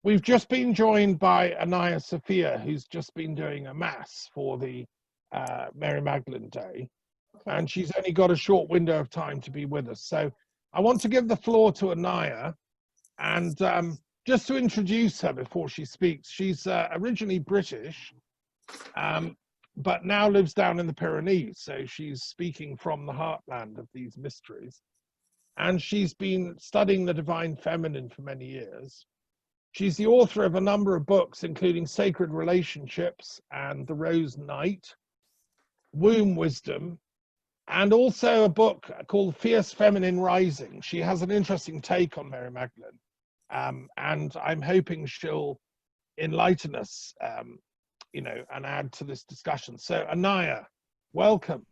We've just been joined by Anaiya Sophia, who's just been doing a mass for the Mary Magdalene Day, Okay. and she's only got a short window of time to be with us. So I want to give the floor to Anaiya, and just to introduce her before she speaks, she's originally British, but now lives down in the Pyrenees, so she's speaking from the heartland of these mysteries. And she's been studying the divine feminine for many years. She's the author of a number of books, including Sacred Relationships and The Rose Knight, Womb Wisdom, and also a book called Fierce Feminine Rising. She has an interesting take on Mary Magdalene, and I'm hoping she'll enlighten us, and add to this discussion. So, Anaiya, welcome.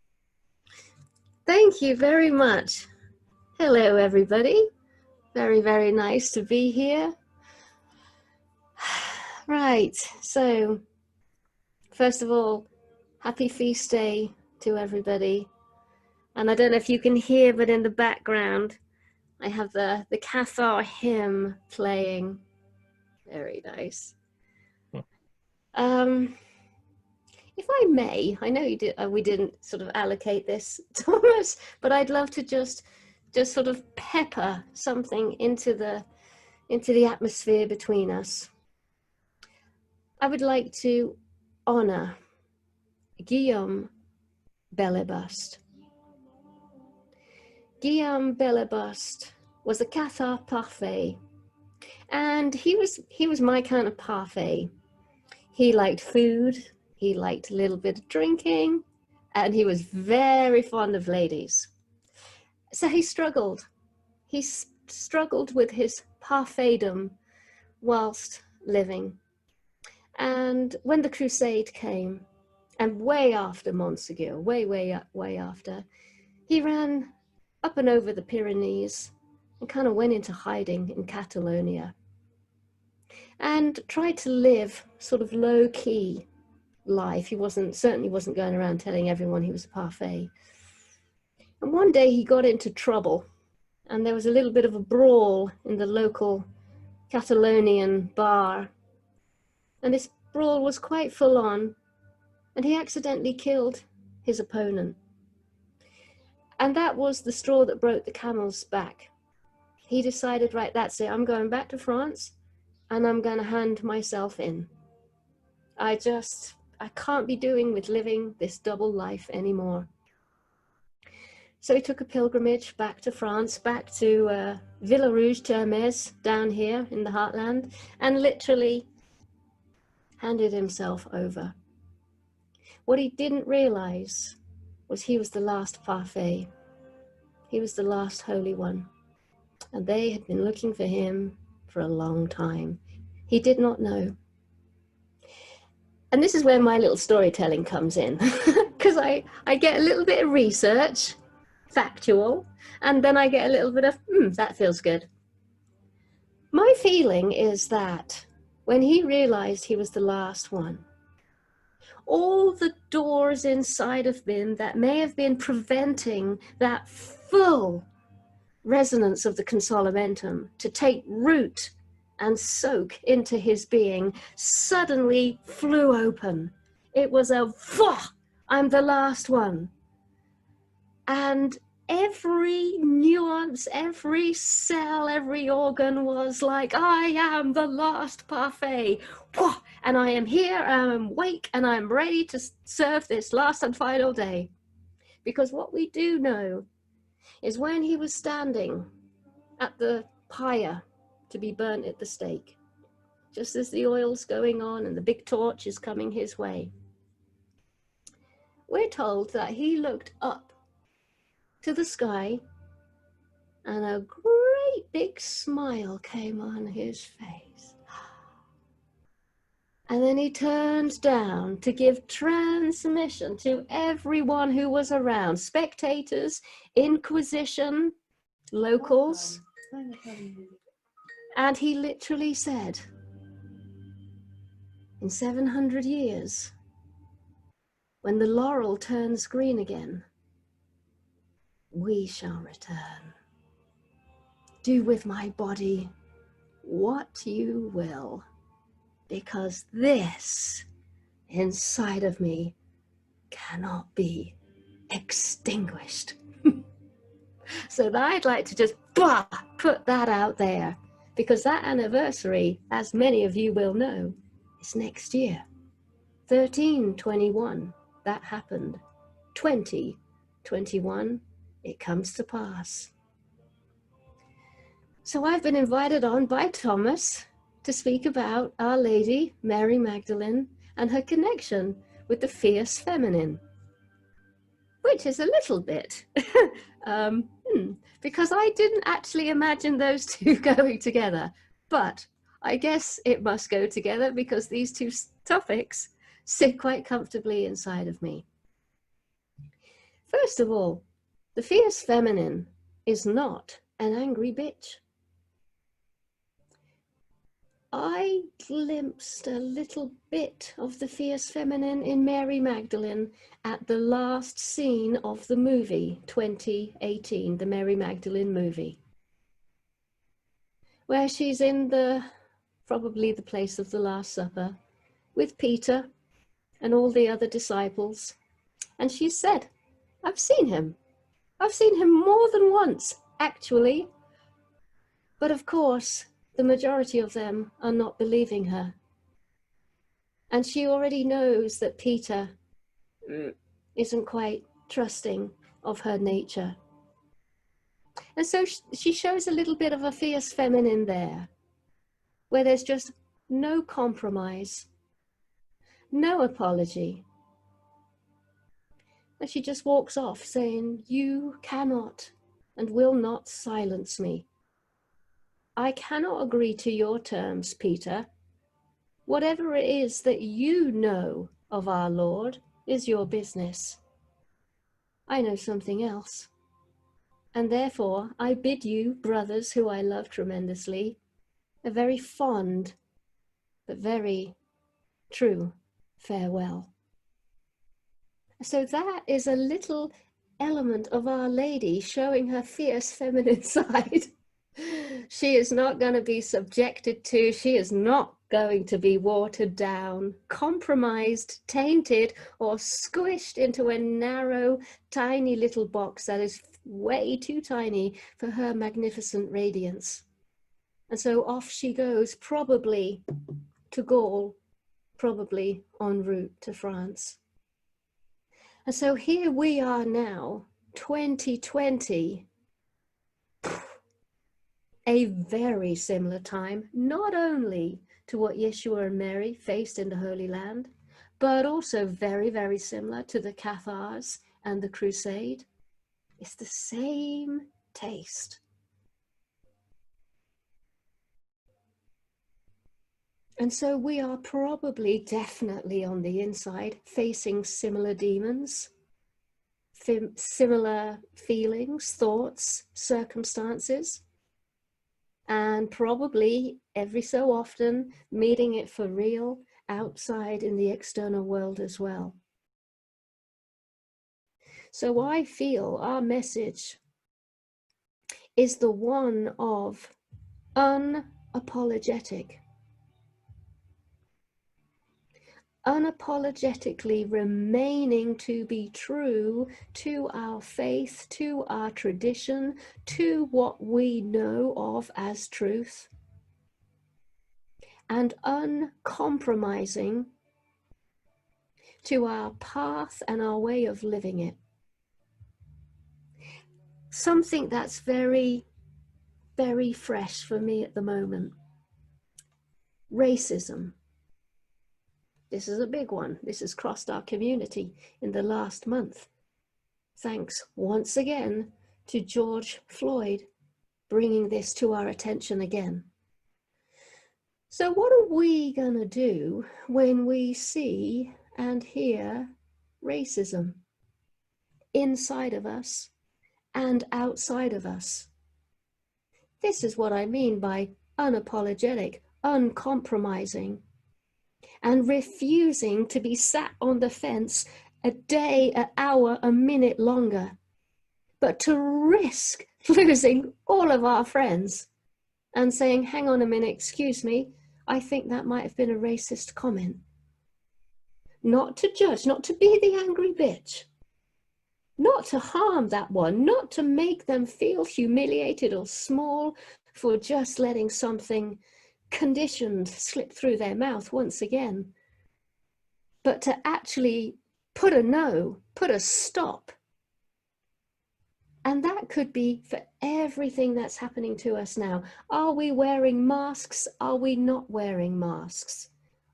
Thank you very much. Hello, everybody. Very, very nice to be here. Right, so first of all, happy feast day to everybody. And I don't know if you can hear, but in the background, I have the Cathar hymn playing. Very nice. If I may, I know you did, we didn't sort of allocate this, Thomas, but I'd love to just sort of pepper something into the atmosphere between us. I would like to honor Guillaume Bellebust. Guillaume Bellebust was a Cathar parfait, and he was my kind of parfait. He liked food, he liked a little bit of drinking, and he was very fond of ladies. So he struggled. He struggled with his parfaitdom whilst living. And when the crusade came, and way after Montsegur, way after, he ran up and over the Pyrenees and kind of went into hiding in Catalonia and tried to live sort of low-key life. He certainly wasn't going around telling everyone he was a parfait. And one day he got into trouble, and there was a little bit of a brawl in the local Catalonian bar. And this brawl was quite full on, and he accidentally killed his opponent. And that was the straw that broke the camel's back. He decided, right, that's it, I'm going back to France, and I'm going to hand myself in. I can't be doing with living this double life anymore. So he took a pilgrimage back to France, back to Villarouge-Termez, down here in the heartland, and literally handed himself over. What he didn't realize was he was the last parfait. He was the last holy one. And they had been looking for him for a long time. He did not know. And this is where my little storytelling comes in, because I get a little bit of research, factual, and then I get a little bit of, that feels good. My feeling is that when he realized he was the last one, all the doors inside of him that may have been preventing that full resonance of the consolamentum to take root and soak into his being suddenly flew open. It was a, I'm the last one. And every nuance, every cell, every organ was like, I am the last parfait. And I am here, I am awake, and I am ready to serve this last and final day. Because what we do know is when he was standing at the pyre to be burnt at the stake, just as the oil's going on and the big torch is coming his way, we're told that he looked up to the sky and a great big smile came on his face. And then he turned down to give transmission to everyone who was around, spectators, Inquisition, locals. And he literally said, in 700 years, when the laurel turns green again, we shall return. Do with my body what you will, because this inside of me cannot be extinguished. So I'd like to just put that out there, because that anniversary, as many of you will know, is next year. 1321, that happened. 2021, it comes to pass. So I've been invited on by Thomas to speak about Our Lady, Mary Magdalene, and her connection with the fierce feminine, which is a little bit, because I didn't actually imagine those two going together, but I guess it must go together because these two topics sit quite comfortably inside of me. First of all, the fierce feminine is not an angry bitch. I glimpsed a little bit of the fierce feminine in Mary Magdalene at the last scene of the movie 2018, the Mary Magdalene movie, where she's in probably the place of the Last Supper with Peter and all the other disciples. And she said, I've seen him. I've seen him more than once, actually. But of course, the majority of them are not believing her. And she already knows that Peter isn't quite trusting of her nature. And so she shows a little bit of a fierce feminine there, where there's just no compromise, no apology. And she just walks off saying, you cannot and will not silence me. I cannot agree to your terms, Peter. Whatever it is that you know of our Lord is your business. I know something else. And therefore, I bid you, brothers who I love tremendously, a very fond, but very true farewell. So that is a little element of Our Lady showing her fierce feminine side. She is not going to be subjected to, she is not going to be watered down, compromised, tainted, or squished into a narrow, tiny little box that is way too tiny for her magnificent radiance. And so off she goes, probably to Gaul, probably en route to France. And so here we are now, 2020, a very similar time, not only to what Yeshua and Mary faced in the Holy Land, but also very, very similar to the Cathars and the Crusade. It's the same taste. And so we are probably definitely on the inside facing similar demons, similar feelings, thoughts, circumstances, and probably every so often meeting it for real outside in the external world as well. So I feel our message is the one of unapologetic. Unapologetically remaining to be true to our faith, to our tradition, to what we know of as truth, and uncompromising to our path and our way of living it. Something that's very, very fresh for me at the moment. Racism. This is a big one. This has crossed our community in the last month. Thanks once again to George Floyd bringing this to our attention again. So what are we going to do when we see and hear racism inside of us and outside of us? This is what I mean by unapologetic, uncompromising, and refusing to be sat on the fence a day, an hour, a minute longer, but to risk losing all of our friends and saying, hang on a minute, excuse me, I think that might have been a racist comment. Not to judge, not to be the angry bitch, not to harm that one, not to make them feel humiliated or small for just letting something conditioned slip through their mouth once again, but to actually put a no, put a stop. And that could be for everything that's happening to us now. Are we wearing masks? Are we not wearing masks?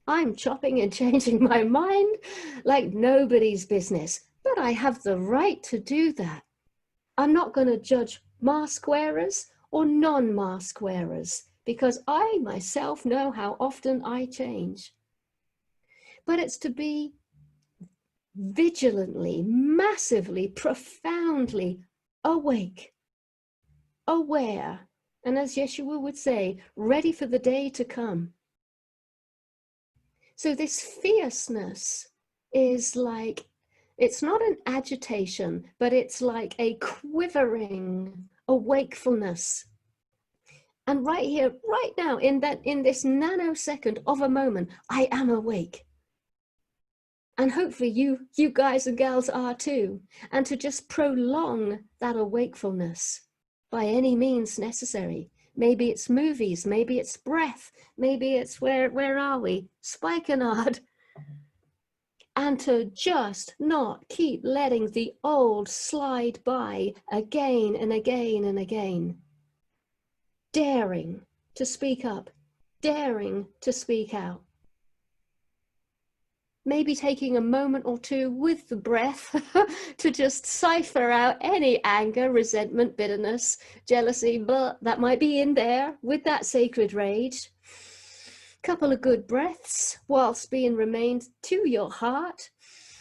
I'm chopping and changing my mind like nobody's business, but I have the right to do that. I'm not going to judge mask wearers or non-mask wearers because I myself know how often I change. But it's to be vigilantly, massively, profoundly awake, aware, and as Yeshua would say, ready for the day to come. So this fierceness is like, it's not an agitation, but it's like a quivering, a wakefulness. And right here, right now, in this nanosecond of a moment, I am awake. And hopefully you guys and girls are too. And to just prolong that awakefulness by any means necessary. Maybe it's movies, maybe it's breath, maybe it's where are we? Spikenard. And to just not keep letting the old slide by again and again and again. Daring to speak up, daring to speak out. Maybe taking a moment or two with the breath to just cipher out any anger, resentment, bitterness, jealousy, blah, that might be in there with that sacred rage. Couple of good breaths whilst being remained to your heart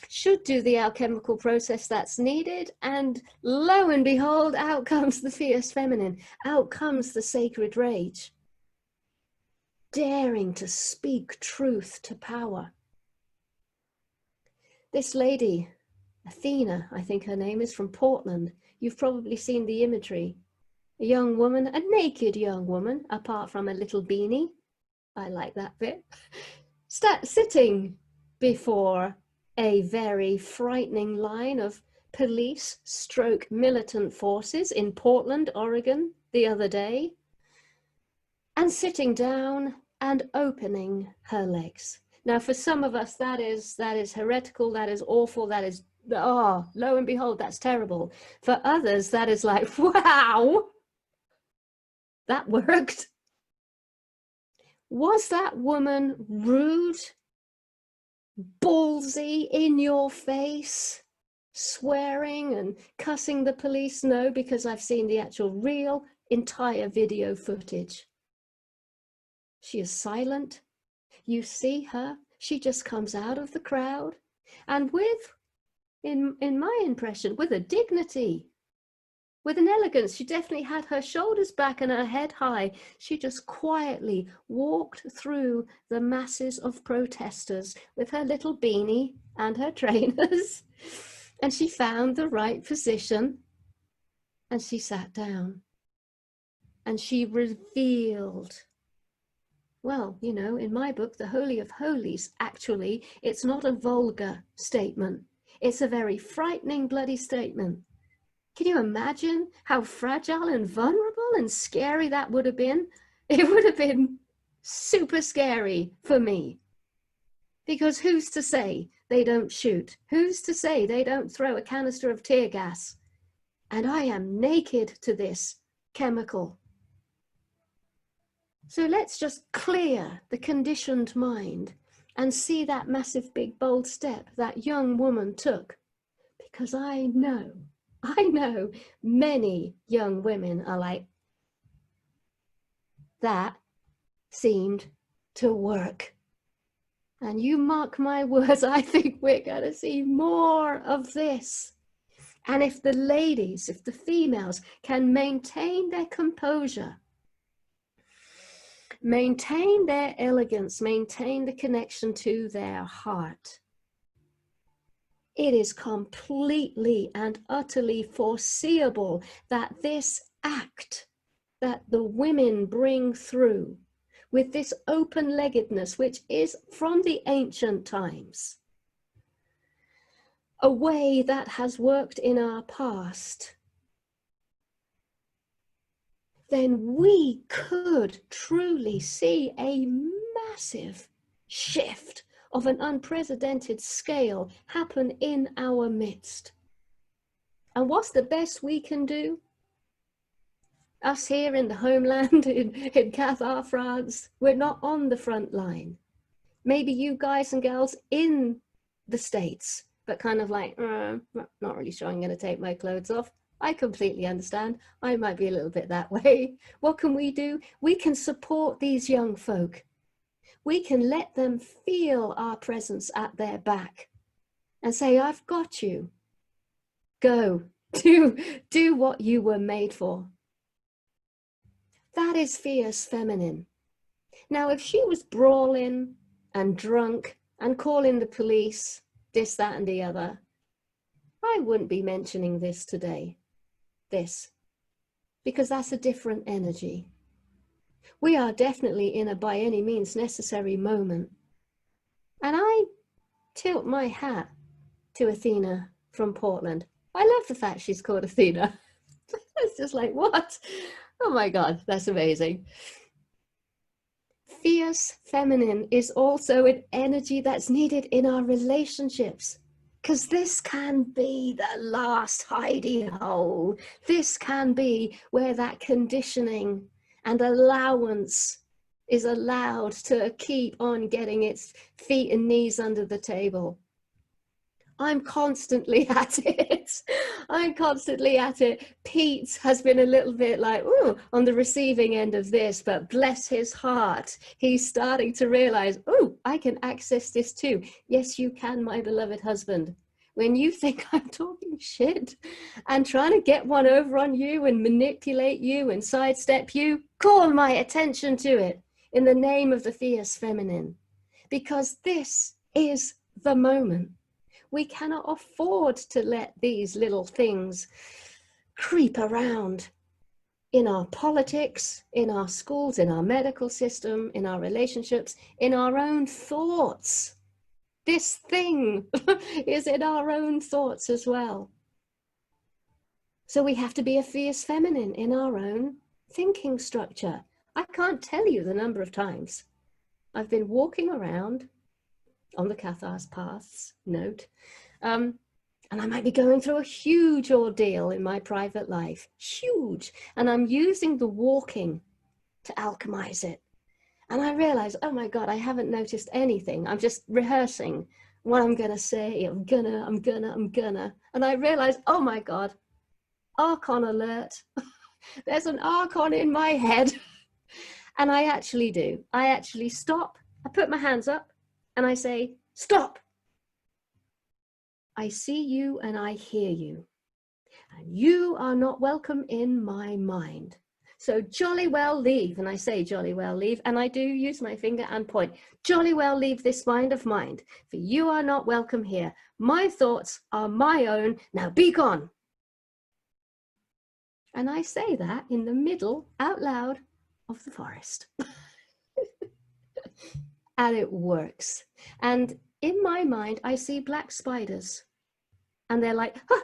should do the alchemical process that's needed, and lo and behold, out comes the fierce feminine, out comes the sacred rage. Daring to speak truth to power. This lady, Athena, I think her name is, from Portland. You've probably seen the imagery. A young woman, a naked young woman, apart from a little beanie. I like that bit. Sitting before a very frightening line of police / militant forces in Portland, Oregon, the other day. And sitting down and opening her legs. Now, for some of us, that is heretical, that is awful, that is, oh, lo and behold, that's terrible. For others, that is like, wow, that worked. Was that woman rude, ballsy, in your face, swearing and cussing the police? No, because I've seen the actual real entire video footage. She is silent. You see her, she just comes out of the crowd, and with, in my impression, with a dignity, with an elegance. She definitely had her shoulders back and her head high. She just quietly walked through the masses of protesters with her little beanie and her trainers, and she found the right position, and she sat down, and she revealed, well, you know, in my book, The Holy of Holies, actually, it's not a vulgar statement. It's a very frightening, bloody statement. Can you imagine how fragile and vulnerable and scary that would have been? It would have been super scary for me. Because who's to say they don't shoot? Who's to say they don't throw a canister of tear gas? And I am naked to this chemical. So let's just clear the conditioned mind and see that massive, big, bold step that young woman took. Because I know many young women are like, that seemed to work. And you mark my words, I think we're going to see more of this. And if the ladies, if the females can maintain their composure, maintain their elegance, maintain the connection to their heart, it is completely and utterly foreseeable that this act that the women bring through with this open-leggedness, which is from the ancient times, a way that has worked in our past, then we could truly see a massive shift of an unprecedented scale happen in our midst. And what's the best we can do? Us here in the homeland, in Qatar, France, we're not on the front line. Maybe you guys and girls in the States, but kind of like, not really sure I'm going to take my clothes off. I completely understand. I might be a little bit that way. What can we do? We can support these young folk. We can let them feel our presence at their back and say, I've got you. Go, do what you were made for. That is fierce feminine. Now, if she was brawling and drunk and calling the police, this, that, and the other, I wouldn't be mentioning this today, because that's a different energy. We are definitely in a by any means necessary moment. And I tilt my hat to Athena from Portland. I love the fact she's called Athena. It's just like, what? Oh my God, that's amazing. Fierce feminine is also an energy that's needed in our relationships, because this can be the last hidey hole. This can be where that conditioning and allowance is allowed to keep on getting its feet and knees under the table. I'm constantly at it. I'm constantly at it. Pete has been a little bit like, ooh, on the receiving end of this, but bless his heart, he's starting to realize, ooh, I can access this too. Yes, you can, my beloved husband. When you think I'm talking shit and trying to get one over on you and manipulate you and sidestep you, call my attention to it in the name of the fierce feminine, because this is the moment. We cannot afford to let these little things creep around in our politics, in our schools, in our medical system, in our relationships, in our own thoughts. This thing is in our own thoughts as well. So we have to be a fierce feminine in our own thinking structure. I can't tell you the number of times I've been walking around on the Cathar's paths, note, and I might be going through a huge ordeal in my private life, huge, and I'm using the walking to alchemize it. And I realize, oh my God, I haven't noticed anything. I'm just rehearsing what I'm gonna say, I'm gonna. And I realize, oh my God, Archon alert. There's an Archon in my head. And I actually do. I actually stop, I put my hands up and I say, stop. I see you and I hear you. And you are not welcome in my mind. So jolly well leave, and I say jolly well leave, and I do use my finger and point. Jolly well leave this mind of mine, for you are not welcome here. My thoughts are my own, now be gone. And I say that in the middle, out loud, of the forest. And it works. And in my mind, I see black spiders, and they're like, huh!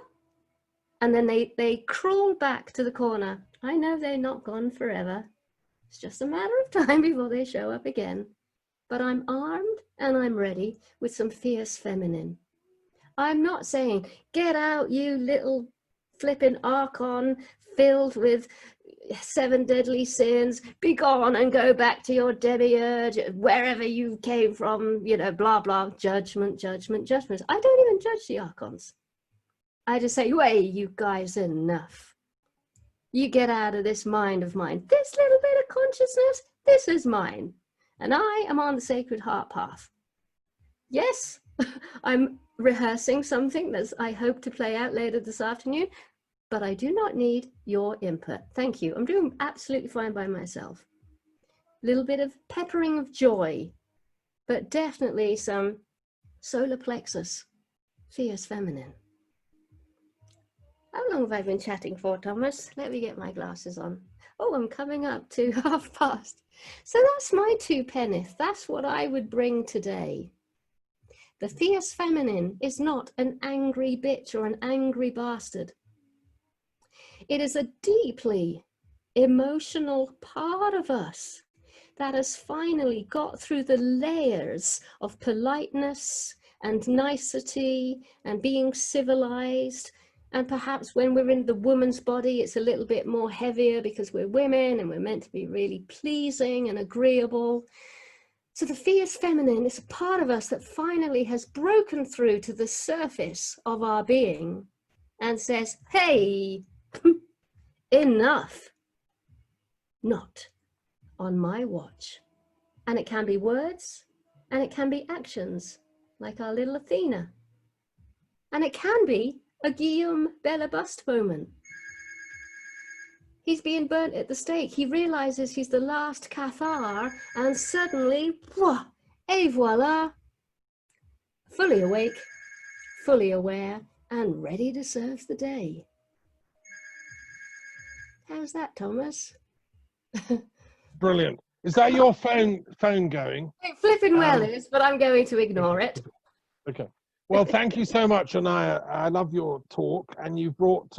And then they crawl back to the corner. I know they're not gone forever. It's just a matter of time before they show up again. But I'm armed and I'm ready with some fierce feminine. I'm not saying, get out, you little flipping Archon filled with 7 deadly sins, be gone and go back to your demiurge, wherever you came from, you know, blah, blah, judgment, judgment, judgment. I don't even judge the Archons. I just say, wait, you guys, enough. You get out of this mind of mine. This little bit of consciousness, this is mine. And I am on the Sacred Heart path. Yes, I'm rehearsing something that I hope to play out later this afternoon, but I do not need your input. Thank you. I'm doing absolutely fine by myself. A little bit of peppering of joy, but definitely some solar plexus, fierce feminine. How long have I been chatting for, Thomas? Let me get my glasses on. Oh, I'm coming up to past. So that's my two penneth. That's what I would bring today. The fierce feminine is not an angry bitch or an angry bastard. It is a deeply emotional part of us that has finally got through the layers of politeness and nicety and being civilized. And perhaps when we're in the woman's body, it's a little bit more heavier because we're women and we're meant to be really pleasing and agreeable. So the fierce feminine is a part of us that finally has broken through to the surface of our being and says, hey, enough. Not on my watch. And it can be words and it can be actions, like our little Athena. And it can be a Guillaume Bellabust moment. He's being burnt at the stake. He realizes he's the last Cathar, and suddenly, et voila, fully awake, fully aware, and ready to serve the day. How's that, Thomas? Brilliant. Is that your phone going? It flipping well is, but I'm going to ignore it. Okay. Well, thank you so much, Anaiya. I love your talk, and you've brought,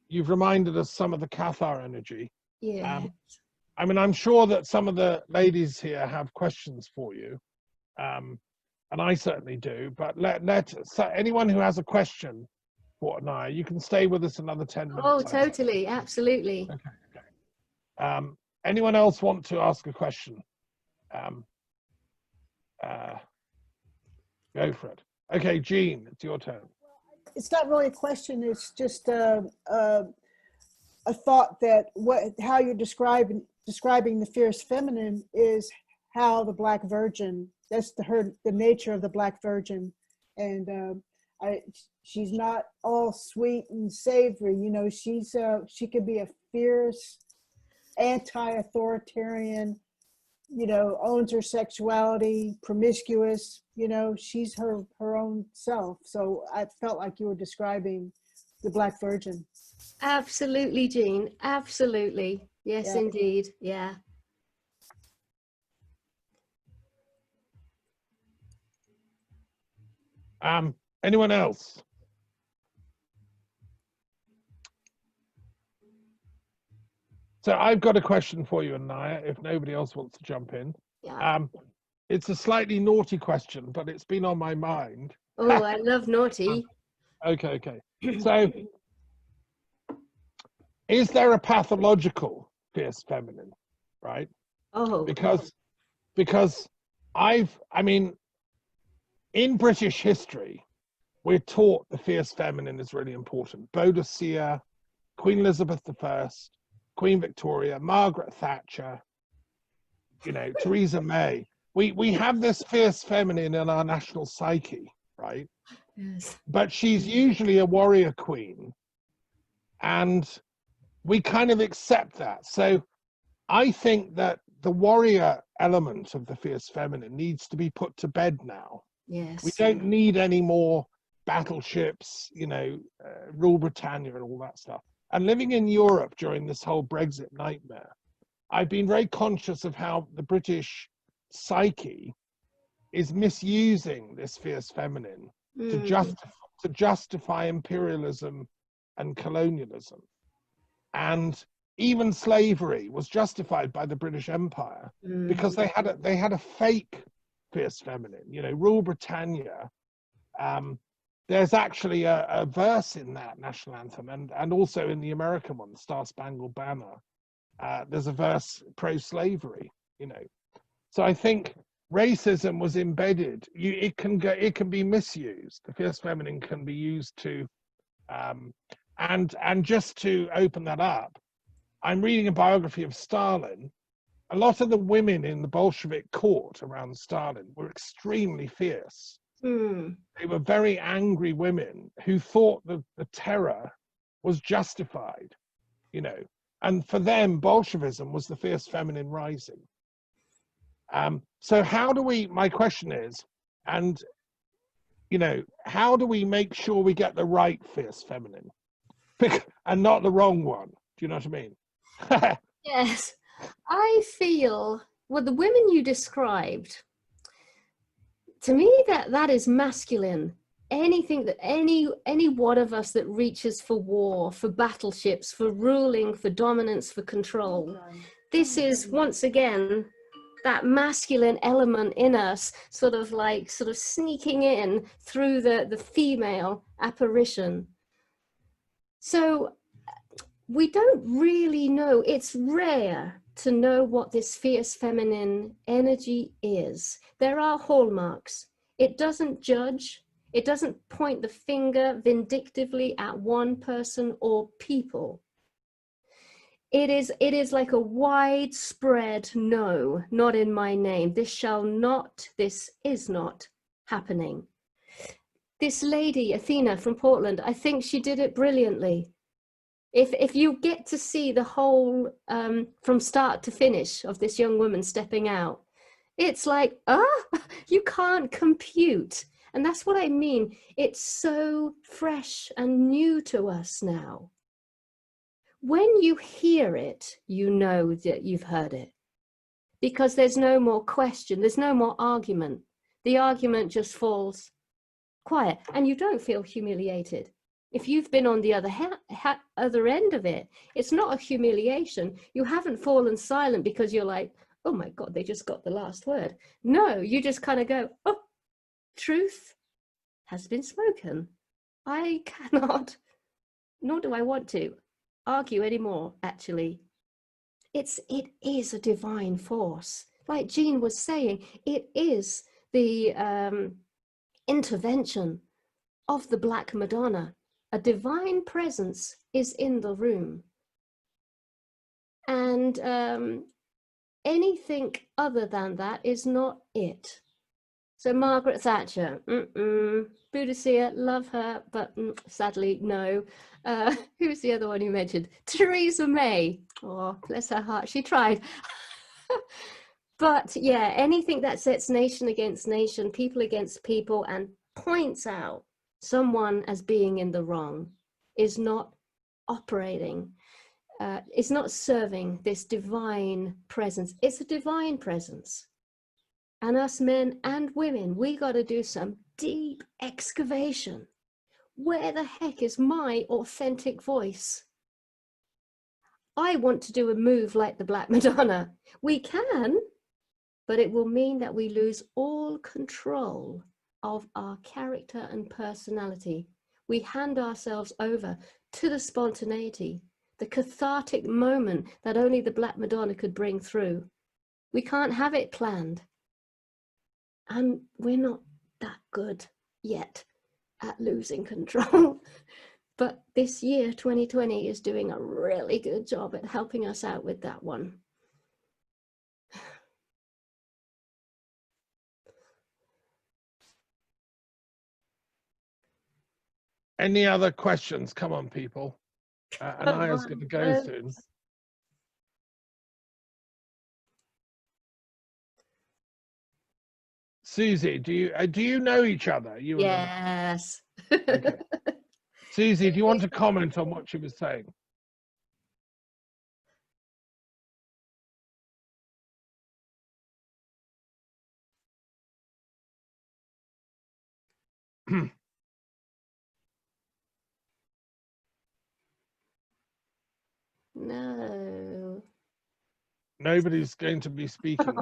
you've reminded us some of the Cathar energy. Yeah. I mean, I'm sure that some of the ladies here have questions for you, and I certainly do. But so anyone who has a question for Anaiya, you can stay with us another 10 minutes. Oh, totally, absolutely. Okay. Anyone else want to ask a question? Go for it. Okay, Jean, it's your turn. It's not really a question. It's just a thought that how you're describing the fierce feminine is how the Black Virgin. That's the nature of the Black Virgin, and she's not all sweet and savory. You know, she could be a fierce, anti-authoritarian. You know, owns her sexuality, promiscuous. You know, she's her own self. So I felt like you were describing the Black Virgin. Absolutely, Jean. Absolutely. Yes, yeah. Indeed. Yeah. Anyone else? So I've got a question for you, Anaiya, if nobody else wants to jump in. Yeah. It's a slightly naughty question, but it's been on my mind. Oh, I love naughty. Okay. So is there a pathological fierce feminine, right? Oh. Because I mean, in British history, we're taught the fierce feminine is really important. Boadicea, Queen Elizabeth I, Queen Victoria, Margaret Thatcher, you know, Theresa May. We have this fierce feminine in our national psyche, right? Yes. But she's usually a warrior queen, and we kind of accept that. So I think that the warrior element of the fierce feminine needs to be put to bed now. Yes. We don't need any more battleships, you know, rule Britannia and all that stuff. And living in Europe during this whole Brexit nightmare, I've been very conscious of how the British psyche is misusing this fierce feminine to justify imperialism and colonialism. And even slavery was justified by the British Empire because they had a fake fierce feminine, you know, rule Britannia. There's actually a verse in that national anthem and also in the American one, Star Spangled Banner. There's a verse pro-slavery, you know. So I think racism was embedded. It can be misused. The fierce feminine can be used to, and just to open that up, I'm reading a biography of Stalin. A lot of the women in the Bolshevik court around Stalin were extremely fierce. They were very angry women who thought that the terror was justified, you know. And for them, Bolshevism was the fierce feminine rising. So how do we, my question is, and, you know, how do we make sure we get the right fierce feminine and not the wrong one? Do you know what I mean? Yes, I feel, well, the women you described, to me, that is masculine. Anything that any one of us that reaches for war, for battleships, for ruling, for dominance, for control, this is once again that masculine element in us, sort of sneaking in through the female apparition. So we don't really know. It's rare to know what this fierce feminine energy is. There are hallmarks. It doesn't judge. It doesn't point the finger vindictively at one person or people. It is like a widespread no, not in my name. This is not happening. This lady, Athena from Portland, I think she did it brilliantly. If you get to see the whole from start to finish of this young woman stepping out, it's like, you can't compute. And that's what I mean. It's so fresh and new to us now. When you hear it, you know that you've heard it, because there's no more question, there's no more argument. The argument just falls quiet, and you don't feel humiliated. If you've been on the other end of it, it's not a humiliation. You haven't fallen silent because you're like, oh my God, they just got the last word. No, you just kind of go, oh, truth has been spoken. I cannot, nor do I want to, argue anymore, actually. It is a divine force. Like Jean was saying, it is the intervention of the Black Madonna. A divine presence is in the room. And anything other than that is not it. So Margaret Thatcher, Boudicca, love her, but sadly, no. Who's the other one you mentioned? Theresa May. Oh, bless her heart, she tried. But yeah, anything that sets nation against nation, people against people, and points out someone as being in the wrong is not operating, is not serving this divine presence. It's a divine presence. And us men and women, we got to do some deep excavation. Where the heck is my authentic voice? I want to do a move like the Black Madonna. We can, but it will mean that we lose all control of our character and personality. We hand ourselves over to the spontaneity, the cathartic moment that only the Black Madonna could bring through. We can't have it planned. And we're not that good yet at losing control. But this year, 2020, is doing a really good job at helping us out with that one. Any other questions? Come on, people. Anaiya's going to go soon. Susie, do you know each other? Yes. Okay. Susie, do you want to comment on what she was saying? No. Nobody's going to be speaking.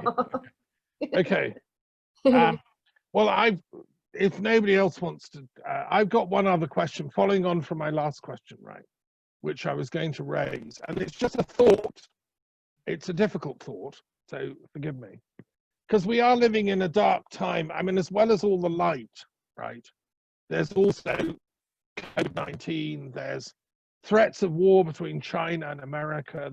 Okay. Well, if nobody else wants to, I've got one other question following on from my last question, right, which I was going to raise. And it's just a thought. It's a difficult thought, so forgive me. Because we are living in a dark time. I mean, as well as all the light, right, there's also COVID-19, there's threats of war between China and America,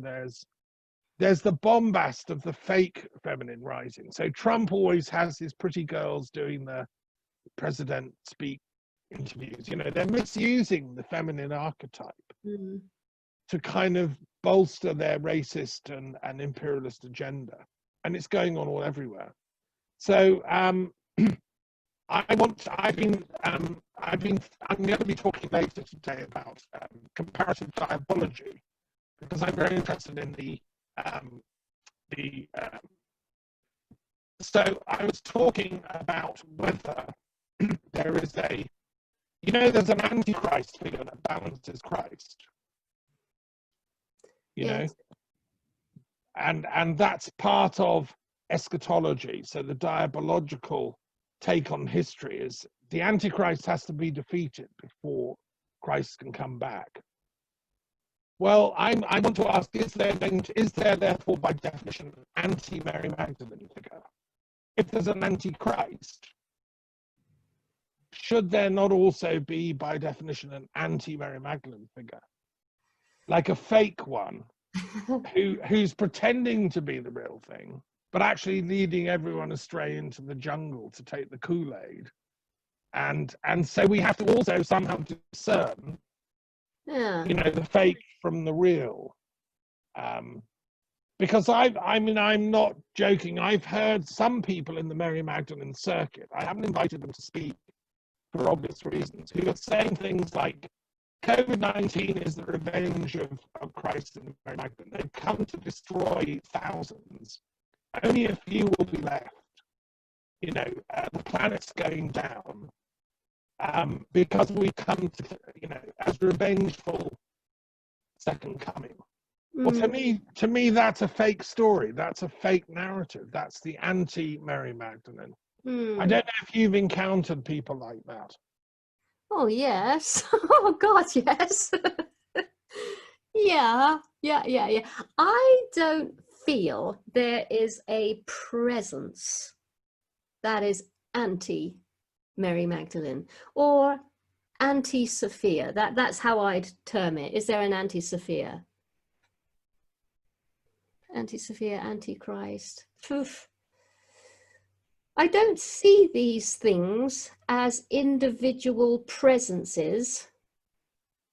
there's the bombast of the fake feminine rising. So Trump always has his pretty girls doing the president speak interviews. You know, they're misusing the feminine archetype to kind of bolster their racist and imperialist agenda. And it's going on all everywhere. So I'm going to be talking later today about comparative diabology, because I'm very interested in so I was talking about whether there is there's an antichrist figure that balances Christ, Yes. and that's part of eschatology. So the diabological take on history is the antichrist has to be defeated before Christ can come back. Well, I want to ask, is there therefore by definition an anti-Mary Magdalene figure? If there's an antichrist, should there not also be by definition an anti-Mary Magdalene figure? Like a fake one who's pretending to be the real thing, but actually leading everyone astray into the jungle to take the Kool-Aid. And so we have to also somehow discern the fake from the real. Because I'm not joking. I've heard some people in the Meri Magdalene circuit, I haven't invited them to speak for obvious reasons, who are saying things like, COVID-19 is the revenge of Christ and Mary Magdalene. They've come to destroy thousands. Only a few will be left. The planet's going down because we come to, as revengeful second coming. Well, to me, that's a fake story. That's a fake narrative. That's the anti-Mary Magdalene. I don't know if you've encountered people like that. Oh, yes. Oh, God, yes. Yeah. I don't feel there is a presence that is anti-Mary Magdalene or anti-Sophia. That's how I'd term it. Is there an anti-Sophia? Anti-Sophia, anti-Christ. Oof. I don't see these things as individual presences.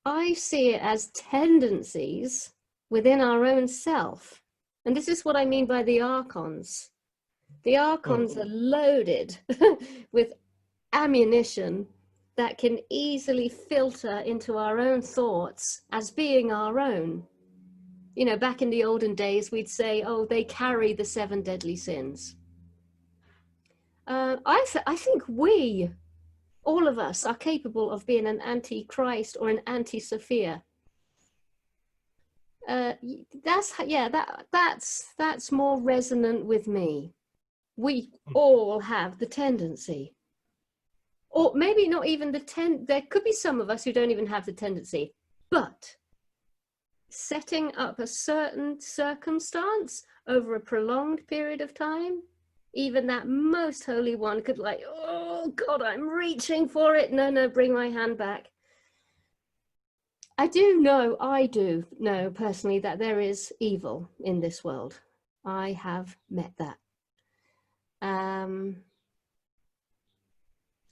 I see it as tendencies within our own self. And this is what I mean by the archons. The archons are loaded with ammunition that can easily filter into our own thoughts as being our own. Back in the olden days, we'd say, oh, they carry the 7 deadly sins. I think all of us, are capable of being an anti-Christ or an anti-Sophia. That's more resonant with me. We all have the tendency, or maybe not even there could be some of us who don't even have the tendency, but setting up a certain circumstance over a prolonged period of time, even that most holy one could oh God, I'm reaching for it. No, bring my hand back. I do know personally that there is evil in this world. I have met that.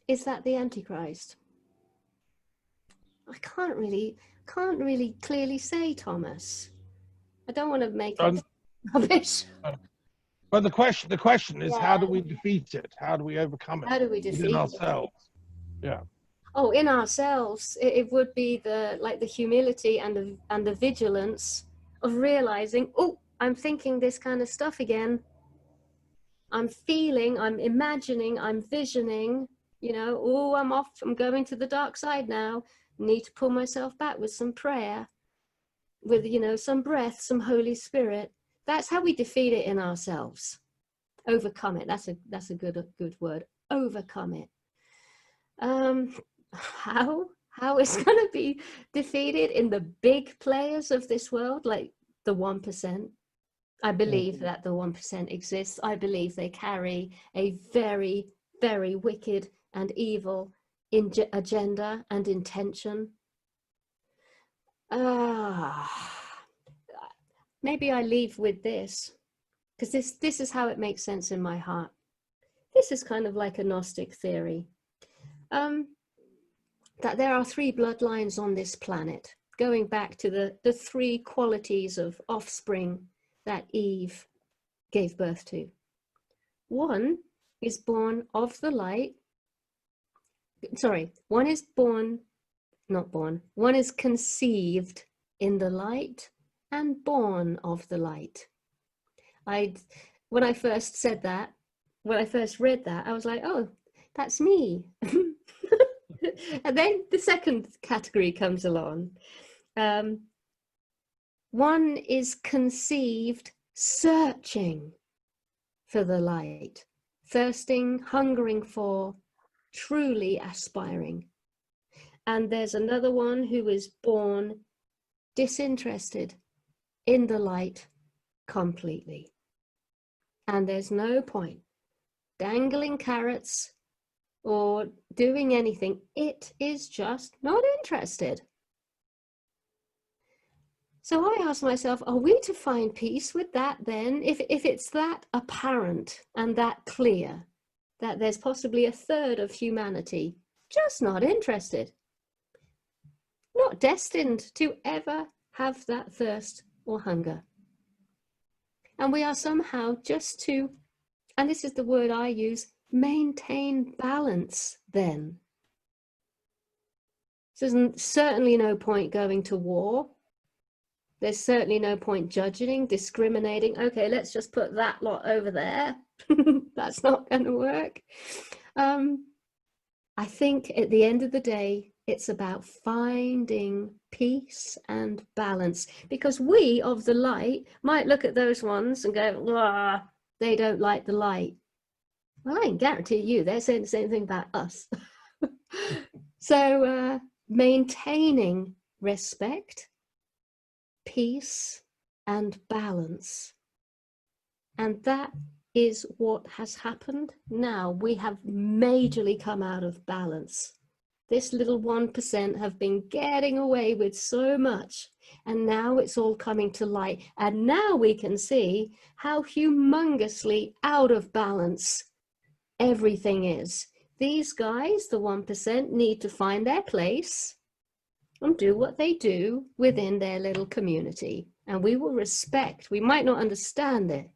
Is that the Antichrist? I can't really clearly say, Thomas. I don't want to make it rubbish. But the question is, how do we defeat it? How do we overcome it? How do we defeat ourselves? Yeah. Oh, in ourselves, it would be the humility and the vigilance of realizing, oh, I'm thinking this kind of stuff again. I'm feeling, I'm imagining, I'm visioning, oh, I'm off, I'm going to the dark side now. Need to pull myself back with some prayer, with, some breath, some Holy Spirit. That's how we defeat it in ourselves. Overcome it. That's a good word. Overcome it. How it's going to be defeated in the big players of this world, like the 1%. I believe that the 1% exists. I believe they carry a very, very wicked and evil agenda and intention. Maybe I leave with this, because this is how it makes sense in my heart. This is kind of like a Gnostic theory, that there are 3 bloodlines on this planet, going back to the 3 qualities of offspring that Eve gave birth to. One is born of the light. Sorry, one is conceived in the light, and born of the light. When I first said that, when I first read that, I was like, oh, that's me. And then the second category comes along. One is conceived searching for the light, thirsting, hungering for, truly aspiring. And there's another one who is born disinterested in the light completely. And there's no point dangling carrots or doing anything. It is just not interested. So I asked myself, are we to find peace with that then? If it's that apparent and that clear, that there's possibly a third of humanity just not interested, not destined to ever have that thirst or hunger. And we are somehow just to, and this is the word I use, maintain balance then. So there's certainly no point going to war. There's certainly no point judging, discriminating. Okay, let's just put that lot over there. That's not going to work. I think at the end of the day, it's about finding peace and balance, because we of the light might look at those ones and go, ah, they don't like the light. Well, I can guarantee you they're saying the same thing about us. So maintaining respect, peace and balance. And that is what has happened now. We have majorly come out of balance. This little 1% have been getting away with so much, and now it's all coming to light. And now we can see how humongously out of balance everything is. These guys, the 1%, need to find their place and do what they do within their little community. And we will respect, we might not understand it,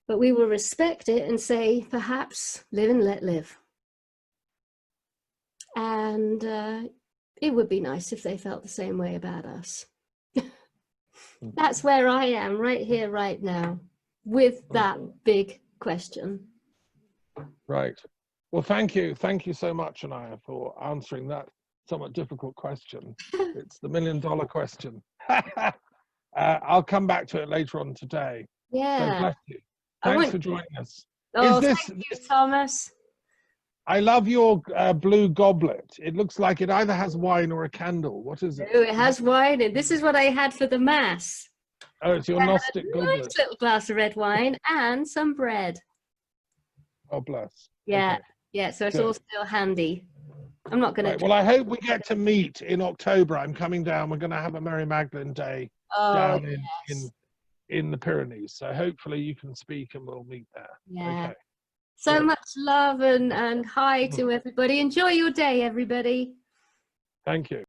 but we will respect it and say, perhaps live and let live. And it would be nice if they felt the same way about us. That's where I am right here, right now, with that big question. Right. Well, thank you. Thank you so much, Anaiya, for answering that somewhat difficult question. It's the $1 million question. I'll come back to it later on today. Yeah. So bless you. Thanks for joining us. Oh, thank you, Thomas. I love your blue goblet. It looks like it either has wine or a candle. What is it? Oh, it has wine in. This is what I had for the mass. Oh, it's your Gnostic goblet. Nice little glass of red wine and some bread. Oh, bless. Yeah, okay. Yeah. So it's all still handy. I'm not going to. Well, I hope we get to meet in October. I'm coming down. We're going to have a Mary Magdalene Day down in the Pyrenees. So hopefully you can speak and we'll meet there. Yeah. Okay. So much love and hi to everybody. Enjoy your day, everybody. Thank you.